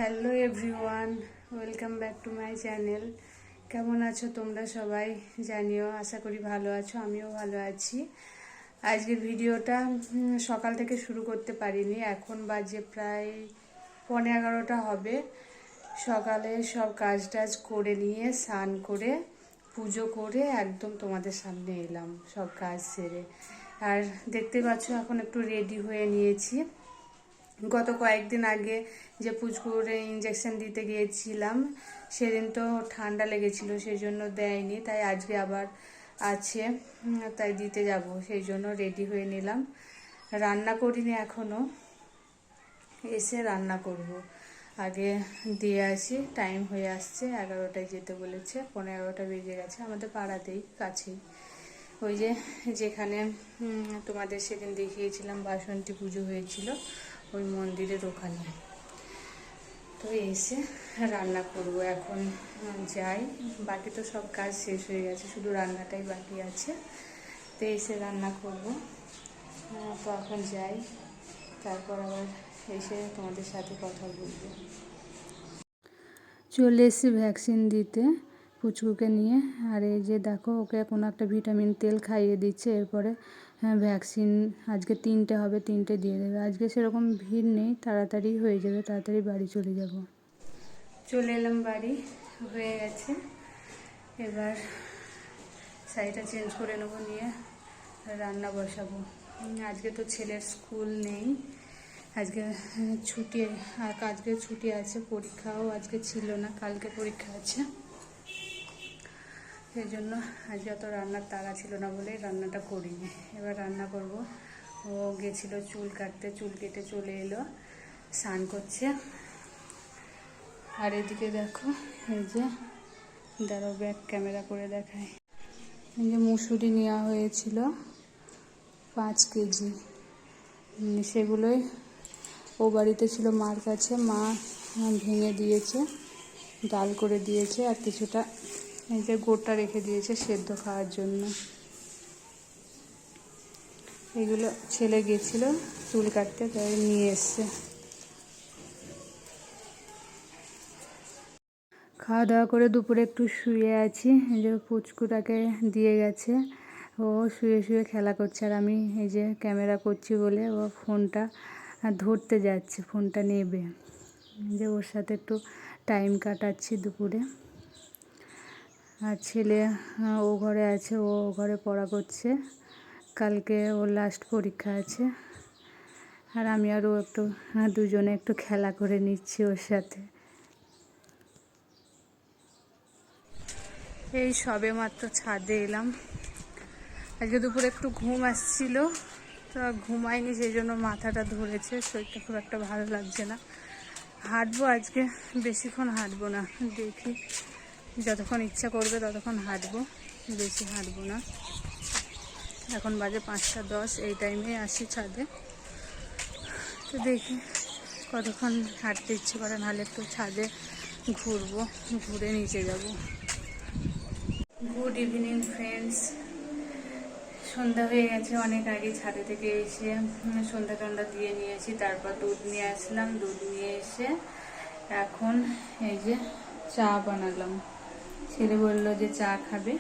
Hello everyone, welcome back to my channel. কেমন আছো তোমরা সবাই জানিও। আশা করি ভালো আছো, আমিও ভালো আছি। আজকের ভিডিওটা সকাল থেকে শুরু করতে পারিনি। এখন বাজে প্রায় 11:15 হবে। সকালে সব কাজ টাজ করে নিয়ে স্নান করে পুজো করে একদম তোমাদের সামনে এলাম সব কাজ সেরে। আর দেখতে পাচ্ছ এখন একটু রেডি হয়ে নিয়েছি। গত কয়েকদিন আগে যে পুচকুরে ইঞ্জেকশন দিতে গিয়েছিলাম সেদিন তো ঠান্ডা লেগেছিল, সেই জন্য দেয়নি। তাই আজকে আবার আছে, তাই দিতে যাব, সেই জন্য রেডি হয়ে নিলাম। রান্না করিনি এখনও, এসে রান্না করব। আগে দিয়ে আসি, টাইম হয়ে আসছে, 11টায় যেতে বলেছে, 11:15 বেজে গেছে। আমাদের পাড়াতেই, কাছেই, ওই যেখানে তোমাদের সেদিন দেখিয়েছিলাম বাসন্তী পুজো হয়েছিল, ওই মন্দিরের ওখানে। তো এসে রান্না করব এখন। যাই, বাকি তো সব কাজ শেষ হয়ে গেছে, শুধু রান্নাটাই বাকি আছে। তো এসে রান্না করব। তো এখন যাই, তারপর আবার এসে তোমাদের সাথে কথা বলবো। চলে এসেছি ভ্যাকসিন দিতে পুচকুকে নিয়ে। আর এই যে দেখো, ওকে কোনো একটা ভিটামিন তেল খাইয়ে দিচ্ছে। এরপরে ভ্যাকসিন আজকে 3টে হবে, 3টে দিয়ে দেবে। আজকে সেরকম ভিড় নেই, তাড়াতাড়ি হয়ে যাবে, তাড়াতাড়ি বাড়ি চলে যাব। চলে এলাম বাড়ি, হয়ে গেছে। এবার শাড়িটা চেঞ্জ করে নেবো, নিয়ে রান্না বসাবো। আজকে তো ছেলের স্কুল নেই, আজকে ছুটি। আর আজকে ছুটি আছে, পরীক্ষাও আজকে ছিল না, কালকে পরীক্ষা আছে। সেই জন্য আজকে অত রান্নার তাড়া ছিল না বলে রান্নাটা করিনি। এবার রান্না করব। ও গেছিলো চুল কাটতে, চুল কেটে চলে এলো, স্নান করছে। আর এদিকে দেখো, এই যে দাঁড়াও ব্যাক ক্যামেরা করে দেখায়। এই যে মুসুরি নেওয়া হয়েছিল 5 কেজি, সেগুলোই ও বাড়িতে ছিল মার কাছে, মা ভেঙে দিয়েছে, ডাল করে দিয়েছে, আর কিছুটা এই যে গোটা রেখে দিয়েছে সেদ্ধ খাওয়ার জন্য। এগুলো ছেলে গেছিল চুল কাটতে, তাই নিয়ে এসছে। খাওয়া দাওয়া করে দুপুরে একটু শুয়ে আছি। এই যে পুচকুটাকে দিয়ে গেছে, ও শুয়ে শুয়ে খেলা করছে। আর আমি এই যে ক্যামেরা করছি বলে ও ফোনটা ধরতে যাচ্ছে, ফোনটা নেবে। যে ওর সাথে একটু টাইম কাটাচ্ছি দুপুরে। আর ছেলে ও ঘরে আছে, ও ঘরে পড়া করছে, কালকে ওর লাস্ট পরীক্ষা আছে। আর আমি আর ও একটু দুজনে একটু খেলা করে নিচ্ছি ওর সাথে। এই সবে মাত্র ছাদে এলাম। আজকে দুপুরে একটু ঘুম আসছিল, তো ঘুমাইনি, সেই জন্য মাথাটা ধরেছে, শরীরটা খুব একটা ভালো লাগছে না। হাঁটবো আজকে, বেশিক্ষণ হাঁটবো না, দেখি যতক্ষণ ইচ্ছা করবে ততক্ষণ হাঁটবো, বেশি হাঁটবো না। এখন বাজে 5টা 10, এই টাইমে আসি ছাদে। তো দেখি কতক্ষণ হাঁটতে ইচ্ছে করে, নাহলে একটু ছাদে ঘুরবো, ঘুরে নিচে যাব। Good evening friends. সন্ধ্যা হয়ে গেছে অনেক আগে, ছাদে থেকে এসে সন্ধ্যা টন্ধ্যা দিয়ে নিয়েছি, তারপর দুধ নিয়ে আসলাম। দুধ নিয়ে এসে এখন এই যে চা বানালাম। ছেলে বললো যে চা খাবে,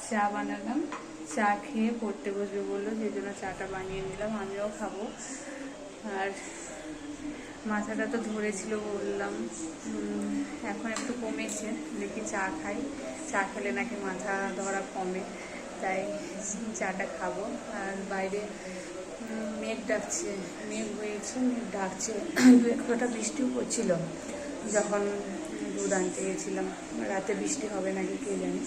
চা বানালাম। চা খেয়ে পড়তে বসবে বললো, সেই জন্য চাটা বানিয়ে নিলাম, আমিও খাবো। আর মাথাটা তো ধরেছিল বললাম, এখন একটু কমেছে, দেখি চা খাই। চা খেলে নাকি মাথা ধরা কমে, তাই চাটা খাবো। আর বাইরে মেঘ ডাকছে, মেঘ হয়েছে, মেঘ ডাকছে। দু এক ফোঁটা বৃষ্টিও পড়ছিল যখন দুধ আনতে গেছিলাম। রাতে বৃষ্টি হবে নাকি কে জানে।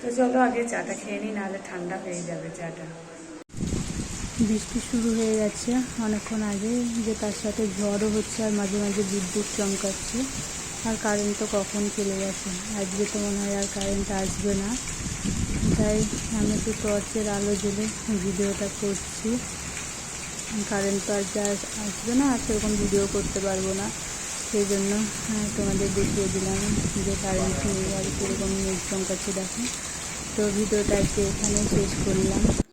তো চলো আগে চাটা খেয়ে নিই, নাহলে ঠান্ডা হয়ে যাবে চাটা। বৃষ্টি শুরু হয়ে গেছে অনেকক্ষণ আগে, যে তার সাথে ঝড়ও হচ্ছে, আর মাঝে মাঝে বিদ্যুৎ চমকাচ্ছে। আর কারেন্ট তো কখন চলে গেছে, আজকে তো মনে হয় আর কারেন্ট আসবে না। তাই আমি একটু টর্চের আলো জ্বেলে ভিডিওটা করছি। কারেন্ট তো আর যা আসবে না, আর সেরকম ভিডিও করতে পারবো না, সেই জন্য তোমাদের দেখিয়ে দিলাম যে কারেন্ট নেই আর কীরকম মেঘ চমকাচ্ছে দেখো। তো ভিডিওটা আজকে এখানে শেষ করলাম।